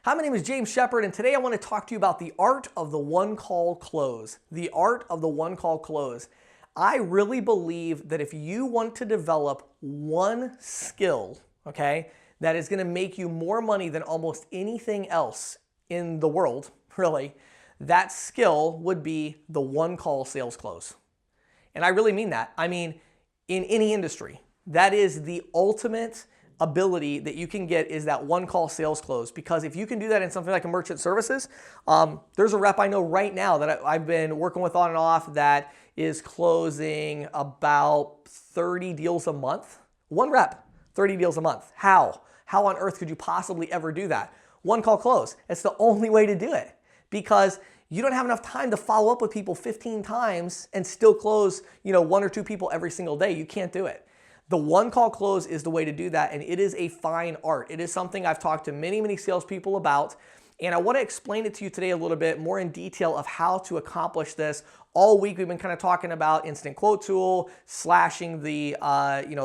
Hi, my name is James Shepard, and today I want to talk to you about the art of the one-call close. The art of the one-call close. I really believe that if you want to develop one skill, okay, that is going to make you more money than almost anything else in the world, really, that skill would be the one-call sales close. And I really mean that. I mean, in any industry, that is the ultimate ability that you can get, is that one-call sales close. Because if you can do that in something like a merchant services, there's a rep I know right now that I've been working with on and off that is closing about 30 deals a month. One rep, 30 deals a month. How? How on earth could you possibly ever do that? One-call close. It's the only way to do it, because you don't have enough time to follow up with people 15 times and still close, one or two people every single day. You can't do it. The one-call close is the way to do that, and it is a fine art. It is something I've talked to many salespeople about, and I want to explain it to you today a little bit more in detail of how to accomplish this. All week we've been kind of talking about Instant Quote Tool, slashing the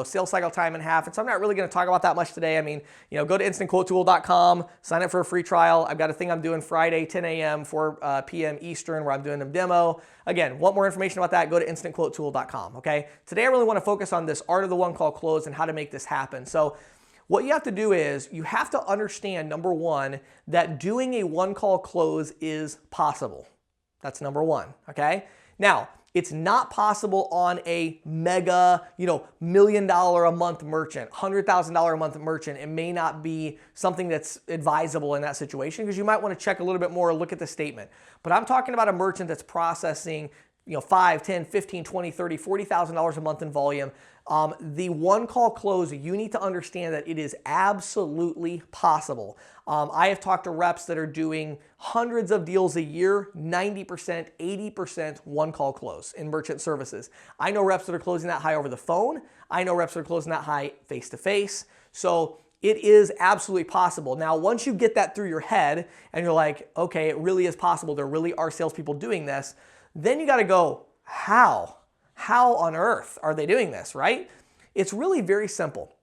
sales cycle time in half, and so I'm not really going to talk about that much today. I mean, go to instantquotetool.com, sign up for a free trial. I've got a thing I'm doing Friday, 10 a.m., 4 p.m. Eastern, where I'm doing a demo. Again, want more information about that, go to instantquotetool.com, okay? Today I really want to focus on this art of the one-call close and how to make this happen. So what you have to do is you have to understand, number one, that doing a one-call close is possible. That's number one, okay? Now, it's not possible on a mega, $1 million a month merchant, $100,000 a month merchant. It may not be something that's advisable in that situation, because you might want to check a little bit more, look at the statement. But I'm talking about a merchant that's processing $5, $10, $15, $20, $30, $40,000 a month in volume. The one-call close, you need to understand that it is absolutely possible. I have talked to reps that are doing hundreds of deals a year, 90%, 80% one-call close in merchant services. I know reps that are closing that high over the phone. I know reps that are closing that high face-to-face. So it is absolutely possible. Now, once you get that through your head and you're like, okay, it really is possible, there really are salespeople doing this, then you got to go, how? How on earth are they doing this, right? It's really very simple.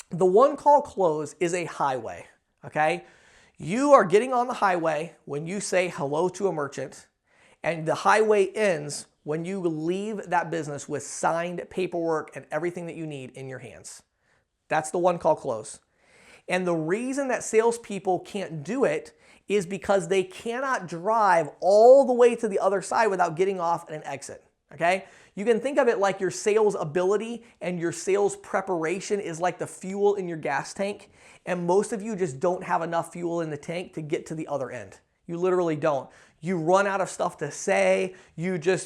The one-call close is a highway, okay? You are getting on the highway when you say hello to a merchant, and the highway ends when you leave that business with signed paperwork and everything that you need in your hands. That's the one-call close. And the reason that salespeople can't do it is because they cannot drive all the way to the other side without getting off at an exit, okay? You can think of it like your sales ability and your sales preparation is like the fuel in your gas tank, and most of you just don't have enough fuel in the tank to get to the other end. You literally don't. You run out of stuff to say.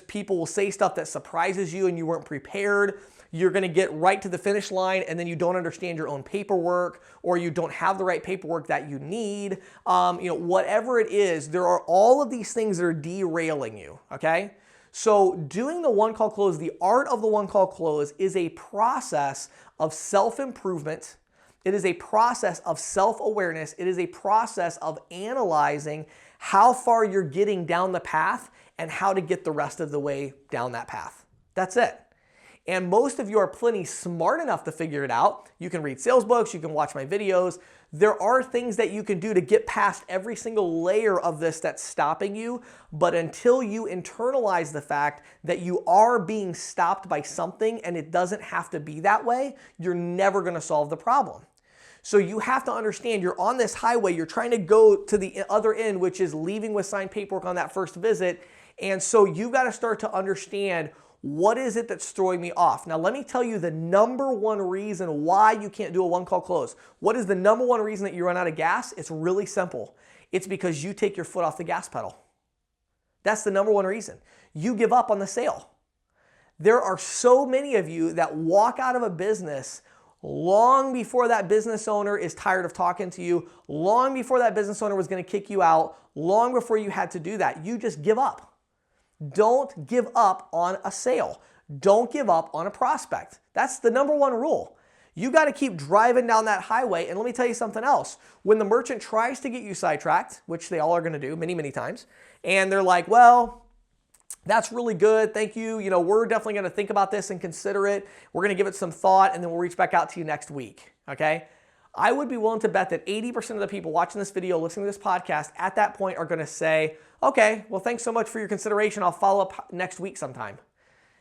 People will say stuff that surprises you and you weren't prepared. You're going to get right to the finish line and then you don't understand your own paperwork, or you don't have the right paperwork that you need. Whatever it is, there are all of these things that are derailing you, okay? So doing the one-call close, the art of the one-call close, is a process of self-improvement. It is a process of self-awareness. It is a process of analyzing how far you're getting down the path and how to get the rest of the way down that path. That's it. And most of you are plenty smart enough to figure it out. You can read sales books, you can watch my videos. There are things that you can do to get past every single layer of this that's stopping you, but until you internalize the fact that you are being stopped by something and it doesn't have to be that way, you're never going to solve the problem. So you have to understand you're on this highway, you're trying to go to the other end, which is leaving with signed paperwork on that first visit. And so you've got to start to understand, what is it that's throwing me off? Now, let me tell you the number one reason why you can't do a one-call close. What is the number one reason that you run out of gas? It's really simple. It's because you take your foot off the gas pedal. That's the number one reason. You give up on the sale. There are so many of you that walk out of a business long before that business owner is tired of talking to you, long before that business owner was going to kick you out, long before you had to do that. You just give up. Don't give up on a sale. Don't give up on a prospect. That's the number one rule. You got to keep driving down that highway. And let me tell you something else. When the merchant tries to get you sidetracked, which they all are going to do many times, and they're like, well, that's really good. Thank you. We're definitely going to think about this and consider it. We're going to give it some thought, and then we'll reach back out to you next week. Okay? I would be willing to bet that 80% of the people watching this video, listening to this podcast, at that point are going to say, okay, well, thanks so much for your consideration. I'll follow up next week sometime.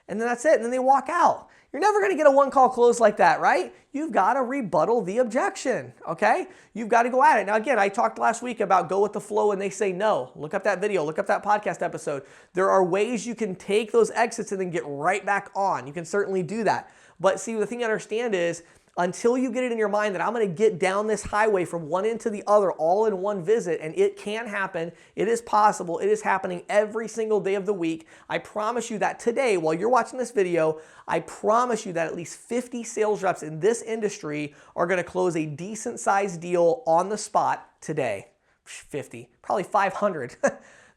And then that's it. And then they walk out. You're never going to get a one-call close like that, right? You've got to rebuttal the objection, okay? You've got to go at it. Now, again, I talked last week about go with the flow and they say no. Look up that video. Look up that podcast episode. There are ways you can take those exits and then get right back on. You can certainly do that. But see, the thing you understand is until you get it in your mind that I'm going to get down this highway from one end to the other all in one visit, and it can happen, it is possible, it is happening every single day of the week. I promise you that today, while you're watching this video, I promise you that at least 50 sales reps in this industry are going to close a decent sized deal on the spot today. 50, probably 500.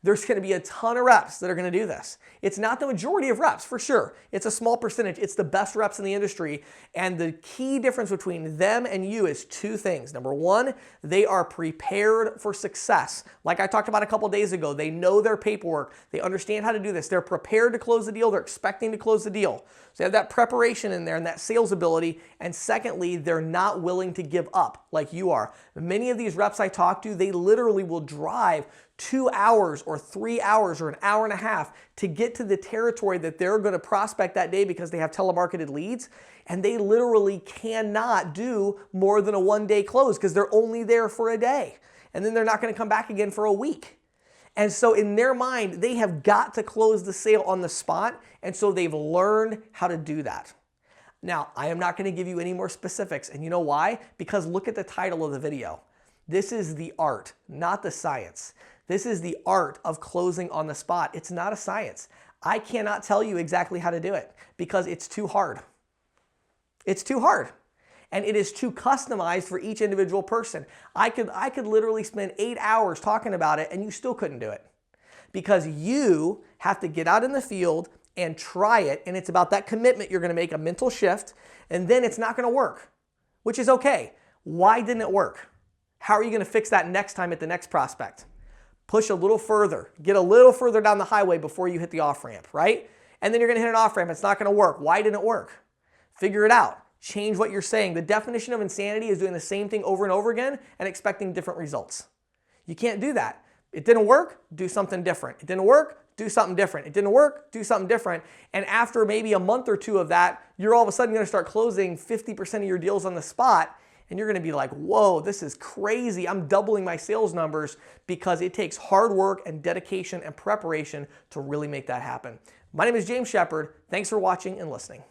There's going to be a ton of reps that are going to do this. It's not the majority of reps, for sure. It's a small percentage. It's the best reps in the industry. And the key difference between them and you is two things. Number one, they are prepared for success. Like I talked about a couple days ago, they know their paperwork. They understand how to do this. They're prepared to close the deal. They're expecting to close the deal. So they have that preparation in there and that sales ability. And secondly, they're not willing to give up like you are. Many of these reps I talk to, they literally will drive 2 hours or 3 hours or an hour and a half to get to the territory that they're going to prospect that day because they have telemarketed leads. And they literally cannot do more than a one-day close because they're only there for a day. And then they're not going to come back again for a week. And so in their mind, they have got to close the sale on the spot. And so they've learned how to do that. Now, I am not going to give you any more specifics. And you know why? Because look at the title of the video. This is the art, not the science. This is the art of closing on the spot. It's not a science. I cannot tell you exactly how to do it because it's too hard. It's too hard. And it is too customized for each individual person. I could literally spend 8 hours talking about it and you still couldn't do it. Because you have to get out in the field and try it, and it's about that commitment. You're going to make a mental shift, and then it's not going to work, which is okay. Why didn't it work? How are you going to fix that next time at the next prospect? Push a little further. Get a little further down the highway before you hit the off-ramp, right? And then you're going to hit an off-ramp. It's not going to work. Why didn't it work? Figure it out. Change what you're saying. The definition of insanity is doing the same thing over and over again and expecting different results. You can't do that. It didn't work, do something different. It didn't work, do something different. It didn't work, do something different. And after maybe a month or two of that, you're all of a sudden going to start closing 50% of your deals on the spot. And you're going to be like, whoa, this is crazy. I'm doubling my sales numbers because it takes hard work and dedication and preparation to really make that happen. My name is James Shepard. Thanks for watching and listening.